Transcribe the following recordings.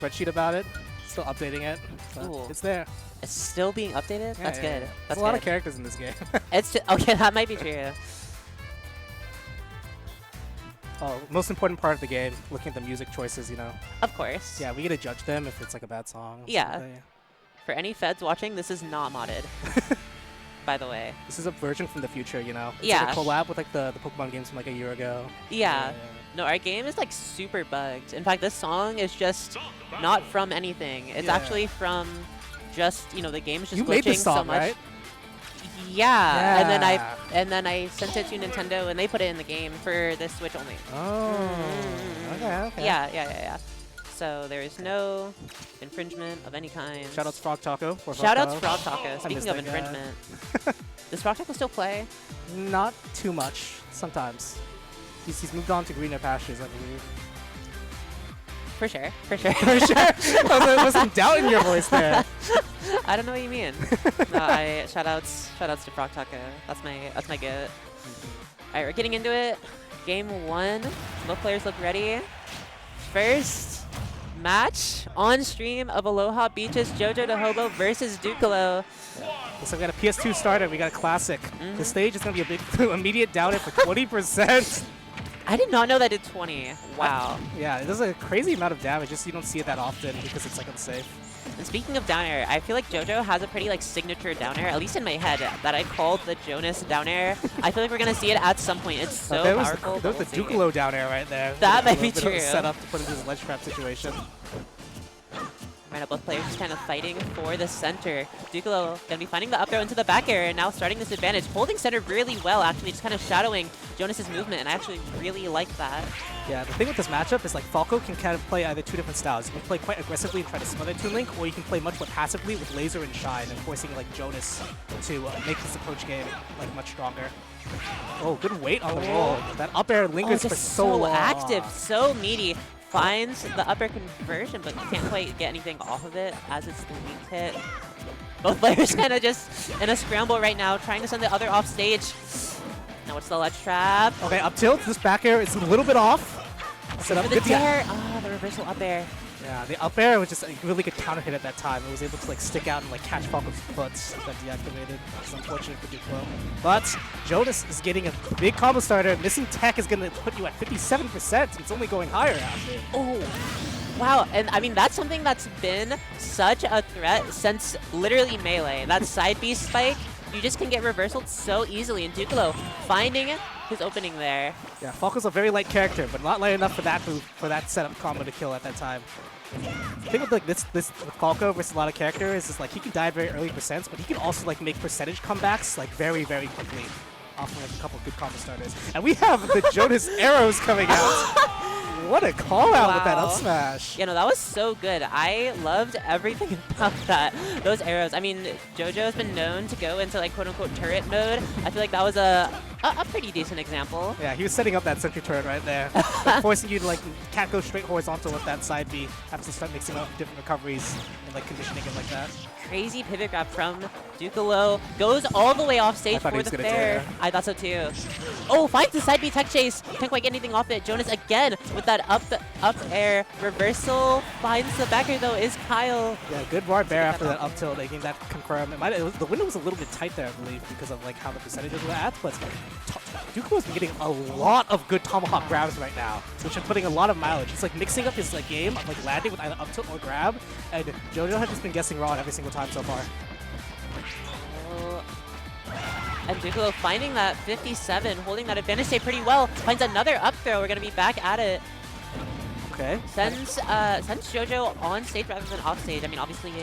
spreadsheet about it. Still updating it. So it's there. It's still being updated? Yeah, That's good. Yeah. That's a lot of characters in this game. It's okay, that might be true. Oh, most important part of the game, looking at the music choices, you know. Of course. Yeah, we get to judge them if it's like a bad song. Yeah. Like For any feds watching, this is not modded. By the way. This is a version from the future, you know? It's Yeah. like a collab with like the Pokemon games from like a year ago. Yeah. No, our game is like super bugged. In fact, this song is just not from anything. It's actually from just, you know, the game's just you glitching made this song, so much. Right? Yeah. And then I sent it to Nintendo and they put it in the game for the Switch only. Oh. Okay. Yeah. So there is no infringement of any kind. Shoutouts Frog Taco. Shoutouts Frog Taco. Speaking of infringement. Does Frog Taco still play? Not too much. Sometimes. He's moved on to greener pastures, I believe. For sure. For sure. There was some doubt in your voice there. I don't know what you mean. No, shoutouts to Frog Taco. That's my goat. All right, we're getting into it. Game 1. Both players look ready. First match on stream of Aloha Beach's JoJoDaHoBo versus Dukelow. So we got a PS2 starter. We got a classic. The stage is gonna be a big immediate down hit for 20%. I did not know that did 20. Wow. Yeah, it does a crazy amount of damage. Just you don't see it that often because it's like unsafe. And speaking of down air, I feel like JoJo has a pretty like signature down air, at least in my head, that I called the Jonas down air. I feel like we're gonna see it at some point. It's so powerful. There was the Dukelow down air right there. That might be true. Set up to put into the ledge trap situation. Right now, both players just kind of fighting for the center. Dukelow gonna be finding the up throw into the back air and now starting this advantage. Holding center really well, actually, just kind of shadowing Jonas's movement, and I actually really like that. Yeah, the thing with this matchup is like Falco can kind of play either two different styles. You can play quite aggressively and try to smother Toon Link, or you can play much more passively with Laser and Shine and forcing like Jonas to make this approach game like much stronger. Oh, good weight on the roll. That up air lingers for so long. Active, so meaty. Finds the upper conversion, but can't quite get anything off of it as it's the lead hit. Both players kind of just in a scramble right now, trying to send the other off stage. Now it's the ledge trap. Okay, up tilt. This back air is a little bit off. Set up the dare. The reversal up air. Yeah, the up air was just a really good counter hit at that time. It was able to like stick out and like catch Falco's foot that deactivated. It's unfortunate for Dukelow. But Jonas is getting a big combo starter. Missing tech is going to put you at 57%. It's only going higher after. Oh, wow. And I mean, that's something that's been such a threat since literally Melee. That side B spike, you just can get reversaled so easily. And Dukelow finding his opening there. Yeah, Falco's a very light character, but not light enough for that setup combo to kill at that time. The thing with like this with Falco versus a lot of characters is like he can die at very early percents, but he can also like make percentage comebacks like very, very quickly off of like a couple of good combo starters. And we have the Jonas arrows coming out. What a call out with that up smash. Yeah, no, that was so good. I loved everything about that. Those arrows. I mean, JoJo has been known to go into like quote-unquote turret mode. I feel like that was a pretty decent example. Yeah, he was setting up that sentry turret right there. Like, forcing you to like can't go straight horizontal with that side B. Have to start mixing up different recoveries and like conditioning it like that. Crazy pivot grab from Dukelow. Goes all the way off stage for the fair. I thought so too. Oh, finds the side B tech chase. Can't quite get anything off it. Jonas again with that up air reversal. Finds the back air though is Kyle. Yeah, good bar bear after that up tilt. Making that confirm. The window was a little bit tight there, I believe, because of like how the percentages were at. But Dukelow's been getting a lot of good tomahawk grabs right now, which are putting a lot of mileage. It's like mixing up his like game of like landing with either up tilt or grab, and JoJo has just been guessing wrong every single time so far. And Dukelow finding that 57, holding that advantage state pretty well. Finds another up throw. We're gonna be back at it. Okay. Sends JoJo on stage rather than off stage. I mean, obviously,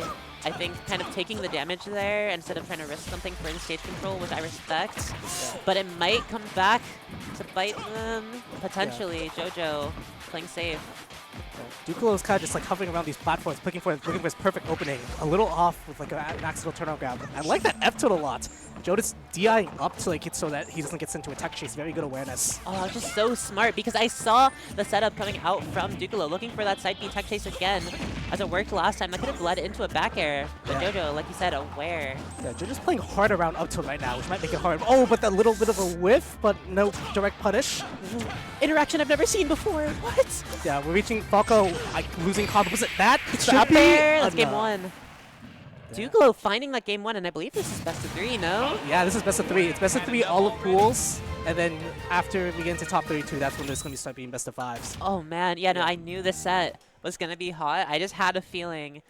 I think kind of taking the damage there instead of trying to risk something for the stage control, which I respect. Yeah. But it might come back to bite them. Potentially, JoJo playing safe. Dukelow is kind of just like hovering around these platforms, looking for his perfect opening. A little off with like an accidental turnout grab. I like that F tilt a lot. Jonas DIing up to like it so that he doesn't get sent to a tech chase. Very good awareness. Oh, just so smart because I saw the setup coming out from Dukelow, looking for that side B tech chase again. As it worked last time, that could have led into a back air. But JoJo, like you said, aware. Yeah, JoJo's playing hard around up tilt right now, which might make it hard. Oh, but that little bit of a whiff, but no direct punish. Interaction I've never seen before. What? Yeah, we're reaching Falco, like, losing combo. Was it that? It The up air. That's game 1. Dukelow finding that game 1, and I believe this is best of 3, no? Yeah, this is best of 3. It's best of 3 all of pools, and then after we get into top 32, that's when there's going to start being best of 5s. Oh man, yeah, no, I knew this set was going to be hot. I just had a feeling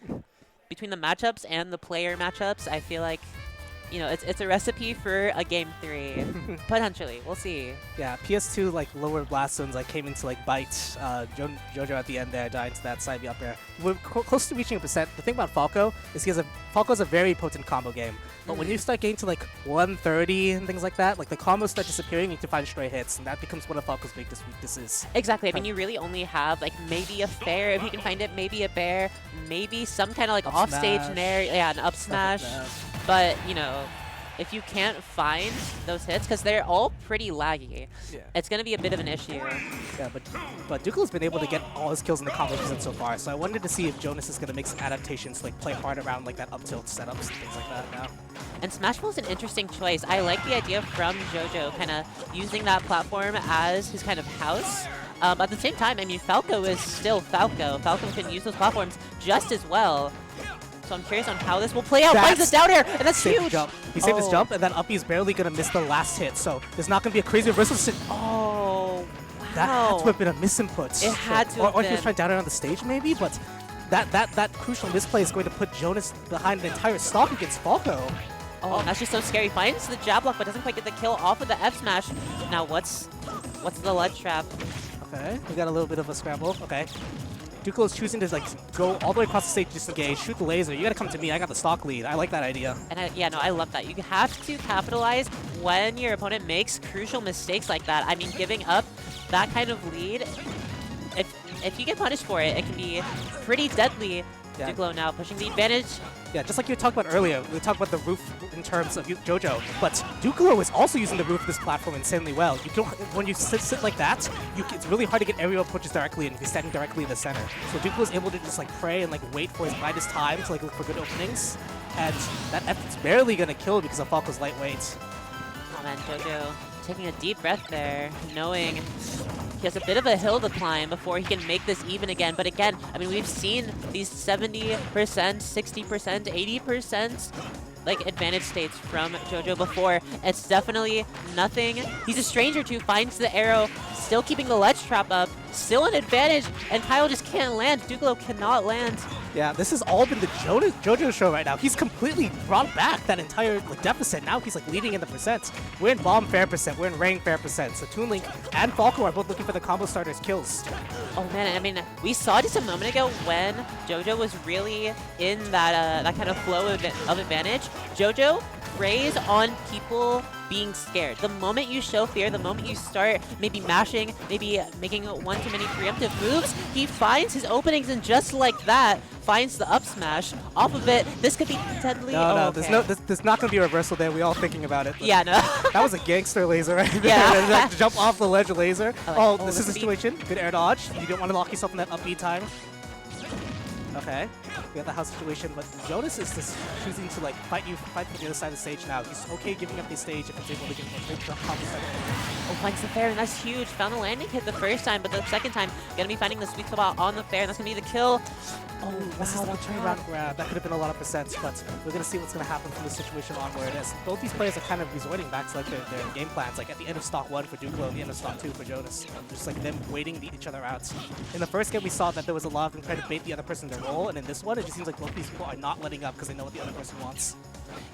between the matchups and the player matchups, I feel like, you know, it's a recipe for a game 3. Potentially, we'll see. Yeah, PS2, like, lower blast zones, like, came into, like, bite. JoJo at the end there, dying to that side B up air. We're close to reaching a percent. The thing about Falco is Falco has a very potent combo game. But when you start getting to, like, 130 and things like that, like, the combos start disappearing, you need to find stray hits, and that becomes one of Falco's biggest weaknesses. Exactly. I mean, you really only have, like, maybe a fair, if you can find it, maybe a bear, maybe some kind of, like, offstage nair, yeah, an up smash. But, you know, if you can't find those hits, because they're all pretty laggy, it's going to be a bit of an issue. Yeah, but Dukelow's been able to get all his kills in the combo percent so far, so I wanted to see if Jonas is going to make some adaptations, like play hard around like that up tilt setups and things like that now. And Smashville is an interesting choice. I like the idea from JoJo kind of using that platform as his kind of house. At the same time, I mean, Falco is still Falco. Falco can use those platforms just as well. So I'm curious on how this will play out. Finds this down air, and that's huge. Jump. He saved his jump, and then Uppy is barely going to miss the last hit. So there's not going to be a crazy reversal. Oh, wow. That had to have been a misinput. It had to have Or been. he was trying down air on the stage, maybe, but that crucial misplay is going to put Jonas behind the entire stock against Falco. Oh, that's just so scary. Finds the jab block, but doesn't quite get the kill off of the F smash. Now what's the ledge trap? Okay, we got a little bit of a scramble. Okay. Dukelow is choosing to like go all the way across the stage, disengage, shoot the laser. You gotta come to me. I got the stock lead. I like that idea. And yeah, no, I love that. You have to capitalize when your opponent makes crucial mistakes like that. I mean, giving up that kind of lead, if you get punished for it, it can be pretty deadly. Yeah. Dukelow now pushing the advantage. Yeah, just like you talked about earlier, we talked about the roof in terms of JoJo, but Dukelow is also using the roof of this platform insanely well. You don't, when you sit like that, it's really hard to get aerial approaches directly and be standing directly in the center. So Dukelow is able to just like pray and like wait for his brightest time to like look for good openings, and that effort's barely gonna kill because of Falco's lightweight. Oh man, JoJo taking a deep breath there, knowing he has a bit of a hill to climb before he can make this even again. But again, I mean, we've seen these 70%, 60%, 80% like advantage states from JoJo before. It's definitely nothing he's a stranger to. Finds the arrow, still keeping the ledge trap up, still an advantage, and Kyle just can't land. Dukelow cannot land. Yeah, this has all been the JoJo show right now. He's completely brought back that entire like, deficit. Now he's like leading in the percents. We're in bomb fair percent. We're in rain fair percent. So Toon Link and Falco are both looking for the combo starters kills. Oh man, I mean, we saw just a moment ago when JoJo was really in that that kind of flow of advantage. JoJo preys on people being scared. The moment you show fear, the moment you start maybe mashing, maybe making one too many preemptive moves, he finds his openings, and just like that, finds the up smash off of it. This could be deadly. No, okay. there's not going to be a reversal there. We all thinking about it. Yeah, no. That was a gangster laser right there. Yeah. Like, jump off the ledge laser. Like, this is a situation. Good air dodge. You don't want to lock yourself in that upbeat time. Okay, we got the house situation, but Jonas is just choosing to like fight from the other side of the stage now. He's okay giving up the stage if he's able to get a big jump combo second. Oh, finds the fair, and that's huge. Found the landing hit the first time, but the second time, gonna be finding the sweet spot on the fair, and that's gonna be the kill. Oh, this is wow, the turnaround grab. That could have been a lot of percents, but we're gonna see what's gonna happen from this situation onward. As both these players are kind of resorting back to like their game plans, like at the end of stock 1 for Dukelow and the end of stock 2 for Jonas. Just like them waiting each other out. In the first game, we saw that there was a lot of them trying to bait the other person their role, and in this one, it just seems like both these people are not letting up because they know what the other person wants.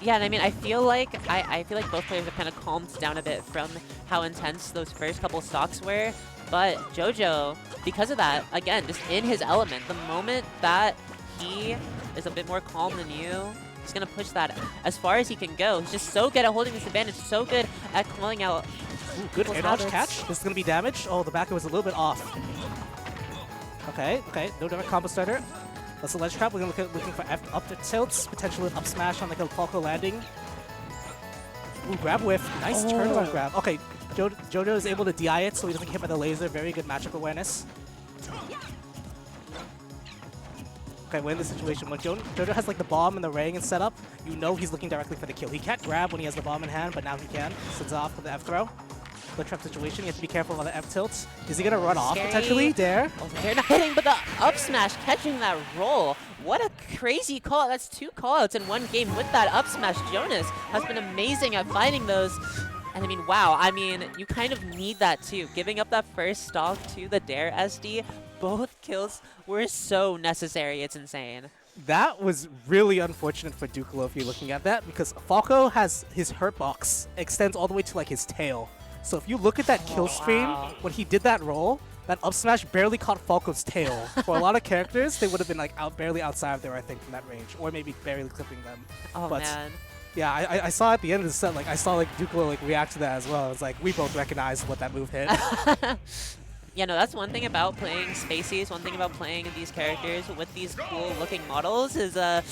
Yeah, and I mean, I feel like both players have kind of calmed down a bit from how intense those first couple stocks were. But JoJo, because of that, again, just in his element, the moment that he is a bit more calm than you, he's going to push that as far as he can go. He's just so good at holding this advantage, so good at calling out. Ooh, good air dodge catch. This is going to be damage. Oh, the backer was a little bit off. Okay, no direct combo starter. That's a ledge trap. We're going to look at looking for up tilts, potentially an up smash on like a Falco landing. Ooh, grab whiff. Nice turnaround grab. Okay, JoJo is able to DI it, so he doesn't get hit by the laser. Very good matchup awareness. Okay, we're in this situation. When JoJo has like the bomb and the ring and setup, you know he's looking directly for the kill. He can't grab when he has the bomb in hand, but now he can. Sends off with the F throw. Glitch trap situation. You have to be careful about the F tilts. Is he gonna run off potentially? Dare? Oh, Dare not hitting, but the up smash catching that roll. What a crazy call. That's 2 callouts in one game with that up smash. Jonas has been amazing at finding those. And I mean, wow. I mean, you kind of need that too. Giving up that first stock to the Dare SD, both kills were so necessary. It's insane. That was really unfortunate for Dukelow if you're looking at that, because Falco has his hurt box extends all the way to like his tail. So if you look at that kill stream, when he did that roll, that up smash barely caught Falco's tail. For a lot of characters, they would have been like barely outside of there, I think, from that range, or maybe barely clipping them. Oh, but man. Yeah, I saw at the end of the set, like I saw like Dukelow like react to that as well. It's like we both recognized what that move hit. Yeah, no, that's one thing about playing Spacies, one thing about playing these characters with these cool-looking models is they're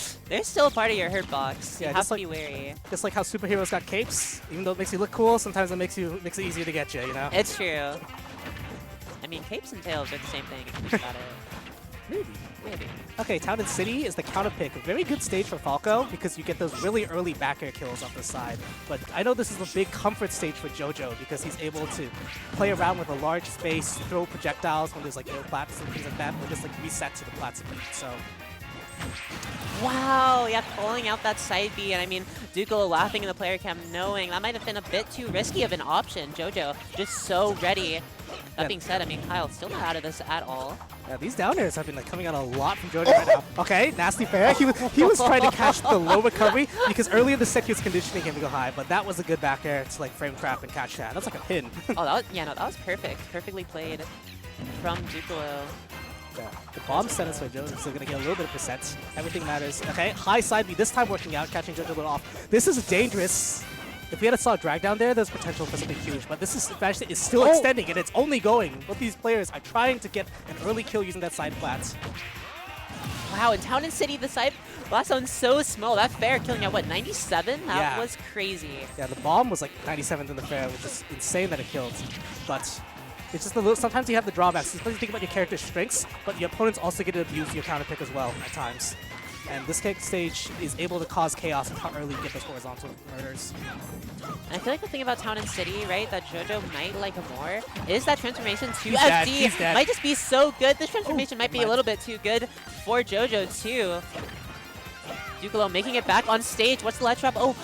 still a part of your hurt box. You have to be wary. Just like how superheroes got capes, even though it makes you look cool, sometimes it makes it easier to get you, you know? It's true. I mean, capes and tails are the same thing if you think about it. Maybe. Okay, Town and City is the counter pick. A very good stage for Falco because you get those really early back air kills off the side. But I know this is a big comfort stage for JoJo because he's able to play around with a large space, throw projectiles when there's like air plats and things like that, or just like reset to the plats of heat. So. Wow, yeah, pulling out that side B, and I mean, Dukelow laughing in the player cam, knowing that might have been a bit too risky of an option. JoJo just so ready. That being said, I mean, Kyle still not out of this at all. Yeah, these down airs have been like coming out a lot from JoJo right now. Okay, nasty fair. He was trying to catch the low recovery because early in the set he was conditioning him to go high, but that was a good back air to like frame trap and catch that. That's like a pin. Oh, that was, yeah, no, that was perfect. Perfectly played from Dukelow. Yeah, the bomb sentence for JoJo is still going to get a little bit of percent. Everything matters. Okay, high side B, this time working out, catching JoJo a little off. This is dangerous. If we had a saw drag down there, there's potential for something huge. But this is actually is still extending, and it's only going. Both these players are trying to get an early kill using that side flats. Wow, in Town and City, the side blast zone's so small. That fair killing at what, 97? That was crazy. Yeah, the bomb was like 97th in the fair, which is insane that it killed. But it's just a little. Sometimes you have the drawbacks. Especially think about your character's strengths, but your opponents also get to abuse your counter pick as well at times. And this stage is able to cause chaos with how early you get those horizontal murders. And I feel like the thing about Town and City, right, that JoJo might like more is that transformation to He's SD dead. might just be so good. This transformation might be a little bit too good for JoJo too. Dukelow making it back on stage. What's the ledge trap? Oh,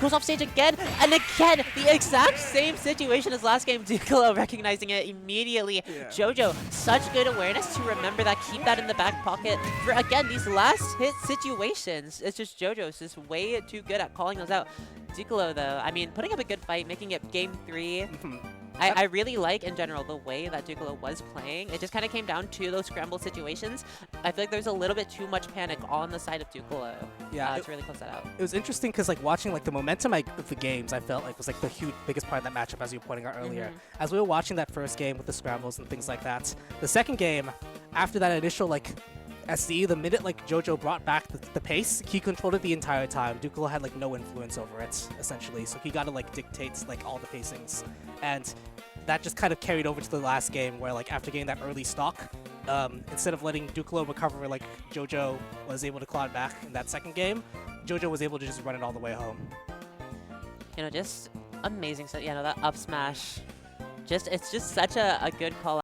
goes off stage again, and again, the exact same situation as last game. Dukelow recognizing it immediately. Yeah. JoJo, such good awareness to remember that, keep that in the back pocket for, again, these last hit situations. It's just JoJo's just way too good at calling those out. Dukelow, though, I mean, putting up a good fight, making it game 3. I really like, in general, the way that Dukelow was playing. It just kind of came down to those scramble situations. I feel like there's a little bit too much panic on the side of Dukelow. Yeah, to really close that out. It was interesting because like watching like the momentum of the games, I felt like was like the biggest part of that matchup, as you were pointing out earlier. As we were watching that first game with the scrambles and things like that, the second game, after that initial like SD, the minute like JoJo brought back the pace, he controlled it the entire time. Dukelow had like no influence over it, essentially. So he got to like dictate like all the pacings. And that just kind of carried over to the last game where like after getting that early stock, instead of letting Dukelow recover like JoJo was able to claw it back in that second game, JoJo was able to just run it all the way home. You know, just amazing. So, yeah, no, that up smash, it's just such a good call.